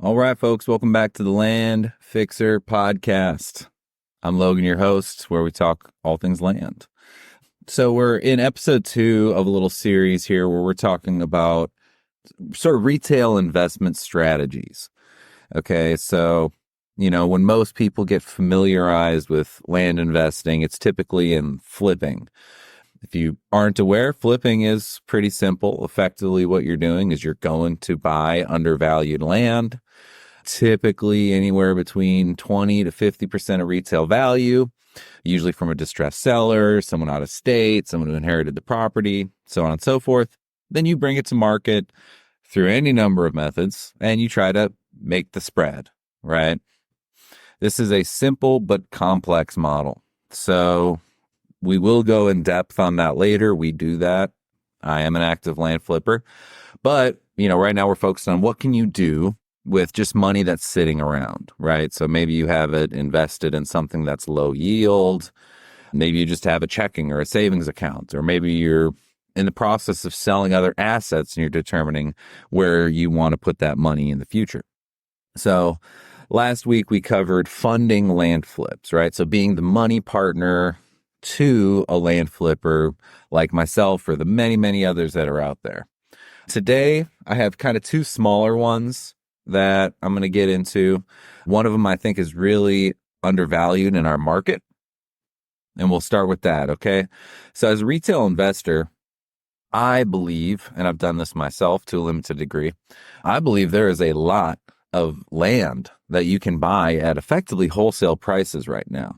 All right, folks, welcome back to the Land Fixer Podcast. I'm Logan, your host, where we talk all things land. So we're in episode 2 of a little series here where we're talking about sort of retail investment strategies. Okay, so, when most people get familiarized with land investing, it's typically in flipping. If you aren't aware, flipping is pretty simple. Effectively, what you're doing is you're going to buy undervalued land, typically anywhere between 20 to 50% of retail value, usually from a distressed seller, someone out of state, someone who inherited the property, so on and so forth. Then you bring it to market through any number of methods and you try to make the spread, right? This is a simple but complex model. So we will go in depth on that later. We do that. I am an active land flipper. But, right now we're focused on what can you do with just money that's sitting around, right? So maybe you have it invested in something that's low yield. Maybe you just have a checking or a savings account, or maybe you're in the process of selling other assets and you're determining where you want to put that money in the future. So last week we covered funding land flips, right? So being the money partner to a land flipper like myself or the many, many others that are out there. Today, I have kind of 2 smaller ones that I'm going to get into. One of them I think is really undervalued in our market. And we'll start with that, okay? So as a retail investor, I believe, and I've done this myself to a limited degree, I believe there is a lot of land that you can buy at effectively wholesale prices right now.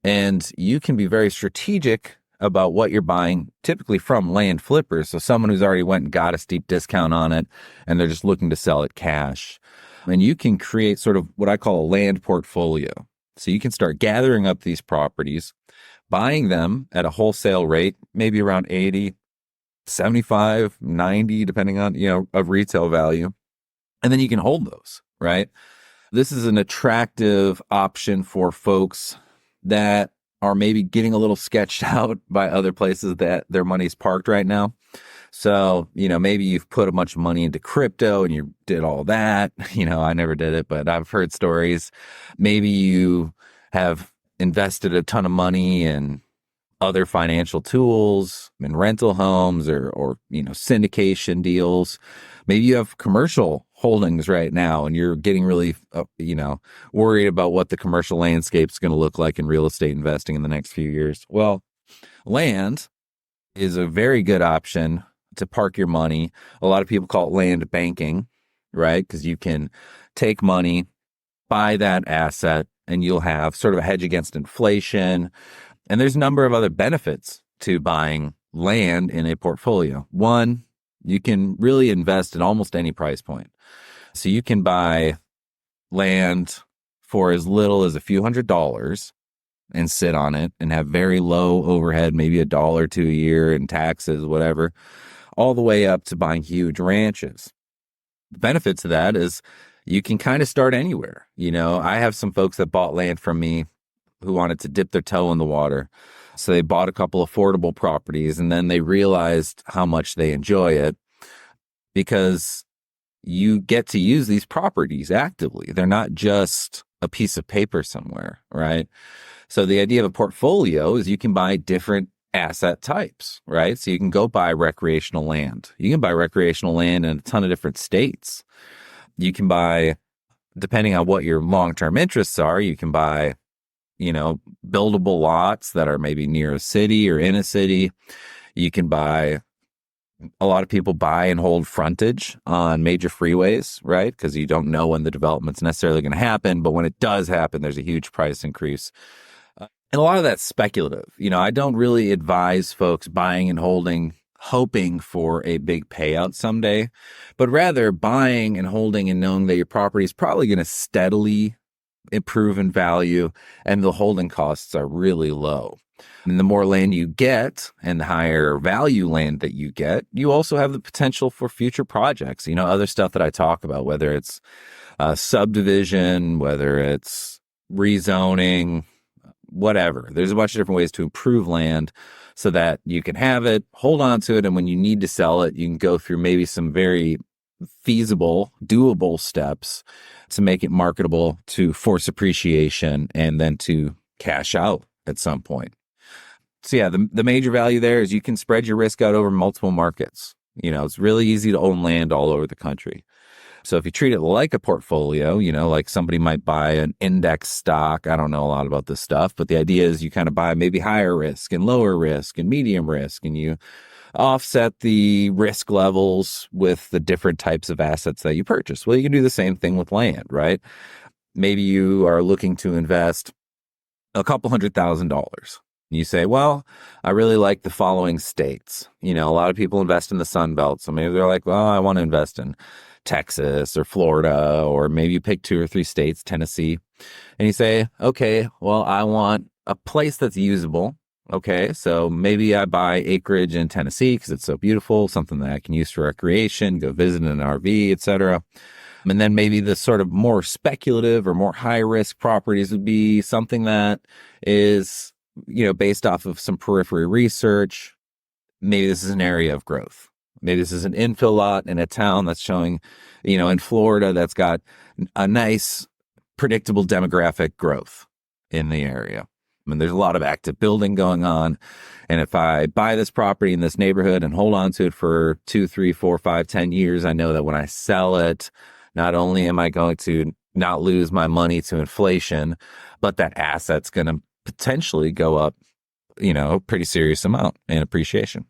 And you can be very strategic about what you're buying, typically from land flippers. So someone who's already went and got a steep discount on it, and they're just looking to sell it cash. And you can create sort of what I call a land portfolio. So you can start gathering up these properties, buying them at a wholesale rate, maybe around 80, 75, 90, depending on, of retail value. And then you can hold those, right? This is an attractive option for folks that are maybe getting a little sketched out by other places that their money's parked right now. So, maybe you've put a bunch of money into crypto and you did all that. I never did it, but I've heard stories. Maybe you have invested a ton of money in other financial tools, in rental homes or syndication deals. Maybe you have commercial holdings right now and you're getting really, worried about what the commercial landscape is going to look like in real estate investing in the next few years. Well, land is a very good option to park your money. A lot of people call it land banking, right? Because you can take money, buy that asset, and you'll have sort of a hedge against inflation. And there's a number of other benefits to buying land in a portfolio. One, you can really invest at almost any price point. So you can buy land for as little as a few $100s and sit on it and have very low overhead, maybe $1 or $2 a year in taxes, whatever, all the way up to buying huge ranches. The benefits of that is you can kind of start anywhere. I have some folks that bought land from me who wanted to dip their toe in the water. So they bought a couple affordable properties and then they realized how much they enjoy it because you get to use these properties actively. They're not just a piece of paper somewhere, right? So the idea of a portfolio is you can buy different asset types, right? So you can go buy recreational land. You can buy recreational land in a ton of different states. You can buy, depending on what your long-term interests are, you can buy buildable lots that are maybe near a city or in a city. You can buy, a lot of people buy and hold frontage on major freeways, right? Because you don't know when the development's necessarily going to happen. But when it does happen, there's a huge price increase. And a lot of that's speculative. I don't really advise folks buying and holding, hoping for a big payout someday, but rather buying and holding and knowing that your property is probably going to steadily improve in value and the holding costs are really low. And the more land you get and the higher value land that you get, you also have the potential for future projects, other stuff that I talk about, whether it's subdivision, whether it's rezoning, whatever. There's a bunch of different ways to improve land so that you can have it, hold on to it, and when you need to sell it, you can go through maybe some very feasible, doable steps to make it marketable, to force appreciation, and then to cash out at some point. So yeah, the major value there is you can spread your risk out over multiple markets. It's really easy to own land all over the country. So if you treat it like a portfolio, like somebody might buy an index stock. I don't know a lot about this stuff, but the idea is you kind of buy maybe higher risk and lower risk and medium risk, and you offset the risk levels with the different types of assets that you purchase. Well, you can do the same thing with land, right? Maybe you are looking to invest a couple $100,000. You say, well, I really like the following states. A lot of people invest in the Sun Belt. So maybe they're like, well, I want to invest in Texas or Florida, or maybe you pick 2 or 3 states, Tennessee. And you say, okay, well, I want a place that's usable. Okay, so maybe I buy acreage in Tennessee because it's so beautiful, something that I can use for recreation, go visit in an RV, etc. And then maybe the sort of more speculative or more high risk properties would be something that is, based off of some periphery research. Maybe this is an area of growth. Maybe this is an infill lot in a town that's showing, in Florida, that's got a nice, predictable demographic growth in the area. There's a lot of active building going on. And if I buy this property in this neighborhood and hold on to it for 2, 3, 4, 5, 10 years, I know that when I sell it, not only am I going to not lose my money to inflation, but that asset's going to potentially go up, a pretty serious amount in appreciation.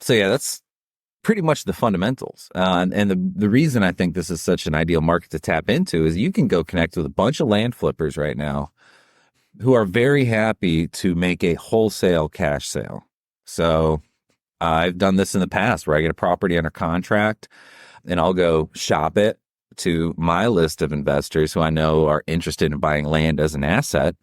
So yeah, that's pretty much the fundamentals. And the reason I think this is such an ideal market to tap into is you can go connect with a bunch of land flippers right now who are very happy to make a wholesale cash sale. So I've done this in the past where I get a property under contract and I'll go shop it to my list of investors who I know are interested in buying land as an asset,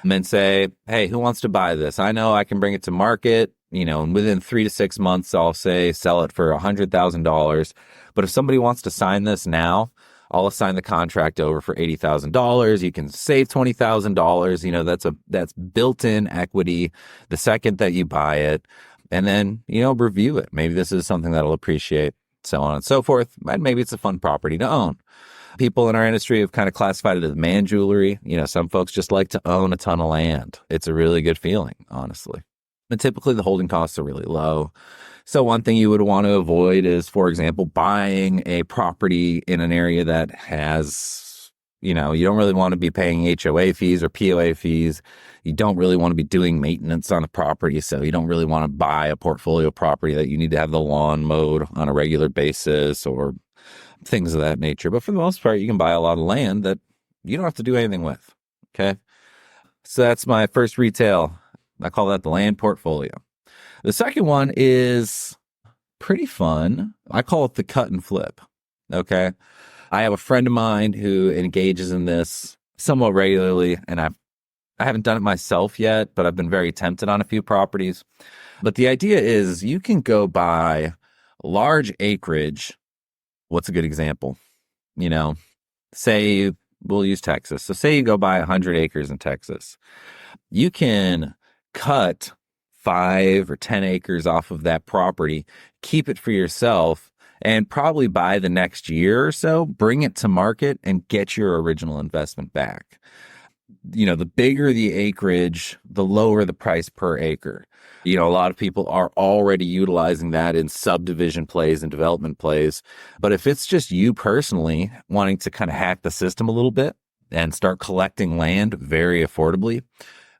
and then say, hey, who wants to buy this? I know I can bring it to market, and within 3 to 6 months, I'll say sell it for $100,000. But if somebody wants to sign this now, I'll assign the contract over for $80,000. You can save $20,000. That's built-in equity the second that you buy it, and then, review it. Maybe this is something that'll appreciate, so on and so forth. And maybe it's a fun property to own. People in our industry have kind of classified it as man jewelry. Some folks just like to own a ton of land. It's a really good feeling, honestly. And typically the holding costs are really low. So one thing you would want to avoid is, for example, buying a property in an area that has, you don't really want to be paying HOA fees or POA fees. You don't really want to be doing maintenance on the property. So you don't really want to buy a portfolio property that you need to have the lawn mowed on a regular basis or things of that nature. But for the most part, you can buy a lot of land that you don't have to do anything with. Okay. So that's my first retail. I call that the land portfolio. The second one is pretty fun. I call it the cut and flip. Okay. I have a friend of mine who engages in this somewhat regularly, and I haven't done it myself yet, but I've been very tempted on a few properties. But the idea is you can go buy large acreage. What's a good example? Say we'll use Texas. So say you go buy 100 acres in Texas. You can cut 5 or 10 acres off of that property, keep it for yourself, and probably by the next year or so, bring it to market and get your original investment back. The bigger the acreage, the lower the price per acre. A lot of people are already utilizing that in subdivision plays and development plays. But if it's just you personally wanting to kind of hack the system a little bit and start collecting land very affordably,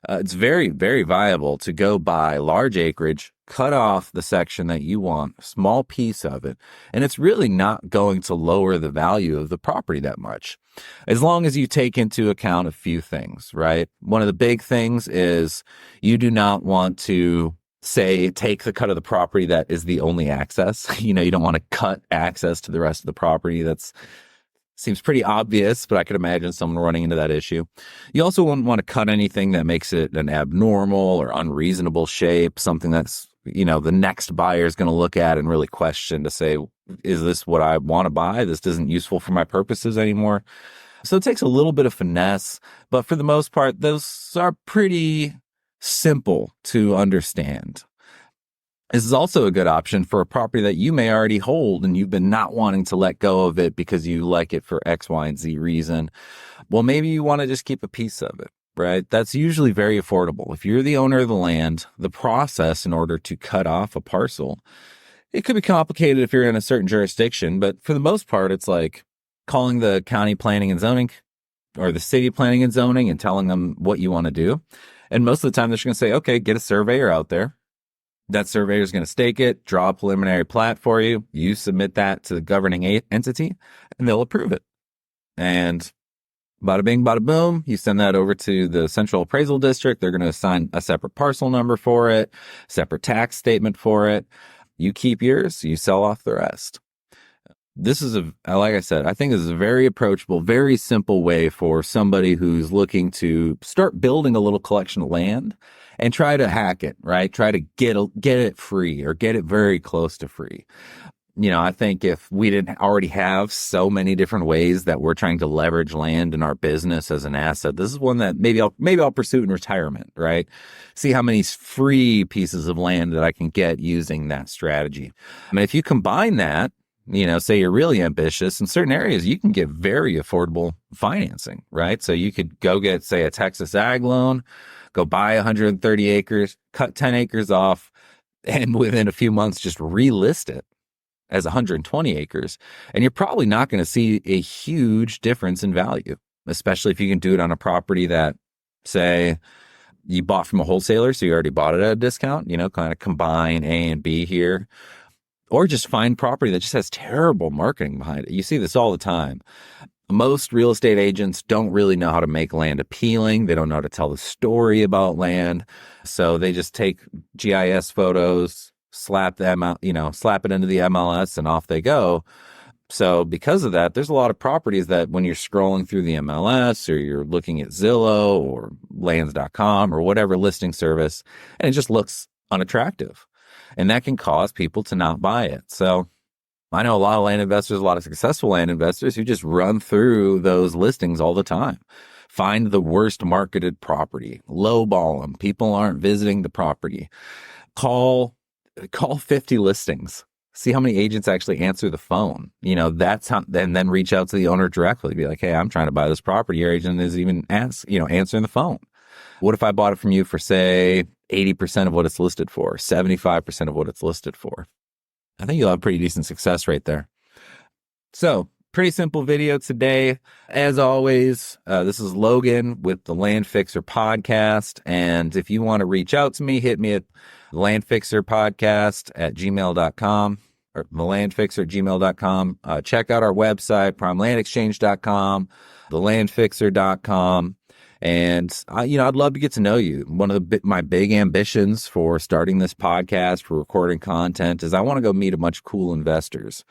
it's very, very viable to go buy large acreage, cut off the section that you want, a small piece of it, and it's really not going to lower the value of the property that much, as long as you take into account a few things, right? One of the big things is you do not want to, say, take the cut of the property that is the only access. You don't want to cut access to the rest of the property. That's seems pretty obvious, but I could imagine someone running into that issue. You also wouldn't want to cut anything that makes it an abnormal or unreasonable shape, something that's, the next buyer is going to look at and really question to say, is this what I want to buy? This isn't useful for my purposes anymore. So it takes a little bit of finesse, but for the most part, those are pretty simple to understand. This is also a good option for a property that you may already hold and you've been not wanting to let go of it because you like it for X, Y, and Z reason. Well, maybe you want to just keep a piece of it, right? That's usually very affordable. If you're the owner of the land, the process in order to cut off a parcel, it could be complicated if you're in a certain jurisdiction, but for the most part, it's like calling the county planning and zoning or the city planning and zoning and telling them what you want to do. And most of the time, they're just going to say, okay, get a surveyor out there. That surveyor is going to stake it, draw a preliminary plat for you. You submit that to the governing entity, and they'll approve it. And bada bing, bada boom, you send that over to the Central Appraisal District. They're going to assign a separate parcel number for it, separate tax statement for it. You keep yours, you sell off the rest. This is like I said, I think this is a very approachable, very simple way for somebody who's looking to start building a little collection of land and try to hack it, right? Try to get it free or get it very close to free. I think if we didn't already have so many different ways that we're trying to leverage land in our business as an asset, this is one that maybe I'll pursue in retirement, right? See how many free pieces of land that I can get using that strategy. I mean, if you combine that, say you're really ambitious in certain areas, you can get very affordable financing, right? So you could go get, say, a Texas ag loan, go buy 130 acres, cut 10 acres off, and within a few months, just relist it as 120 acres. And you're probably not going to see a huge difference in value, especially if you can do it on a property that, say, you bought from a wholesaler, so you already bought it at a discount, kind of combine A and B here. Or just find property that just has terrible marketing behind it. You see this all the time. Most real estate agents don't really know how to make land appealing. They don't know how to tell the story about land. So they just take GIS photos, slap them out, slap it into the MLS and off they go. So because of that, there's a lot of properties that when you're scrolling through the MLS or you're looking at Zillow or lands.com or whatever listing service, and it just looks unattractive. And that can cause people to not buy it. So I know a lot of land investors, a lot of successful land investors who just run through those listings all the time. Find the worst marketed property, lowball them. People aren't visiting the property. Call 50 listings. See how many agents actually answer the phone. That's how, and then reach out to the owner directly. Be like, hey, I'm trying to buy this property. Your agent isn't even answering the phone. What if I bought it from you for, say, 80% of what it's listed for, 75% of what it's listed for? I think you'll have pretty decent success rate there. So, pretty simple video today. As always, this is Logan with the Land Fixer Podcast. And if you want to reach out to me, hit me at landfixerpodcast@gmail.com or thelandfixer@gmail.com. Check out our website, primelandexchange.com, thelandfixer.com. And I'd love to get to know you. One of my big ambitions for starting this podcast, for recording content, is I want to go meet a bunch of cool investors,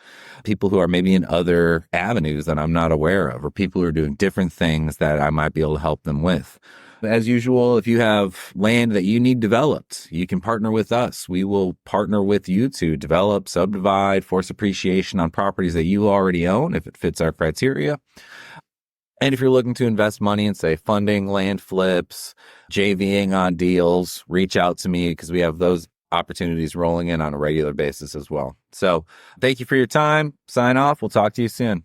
people who are maybe in other avenues that I'm not aware of, or people who are doing different things that I might be able to help them with. As usual, if you have land that you need developed, you can partner with us. We will partner with you to develop, subdivide, force appreciation on properties that you already own if it fits our criteria. And if you're looking to invest money in, say, funding, land flips, JVing on deals, reach out to me because we have those opportunities rolling in on a regular basis as well. So thank you for your time. Sign off. We'll talk to you soon.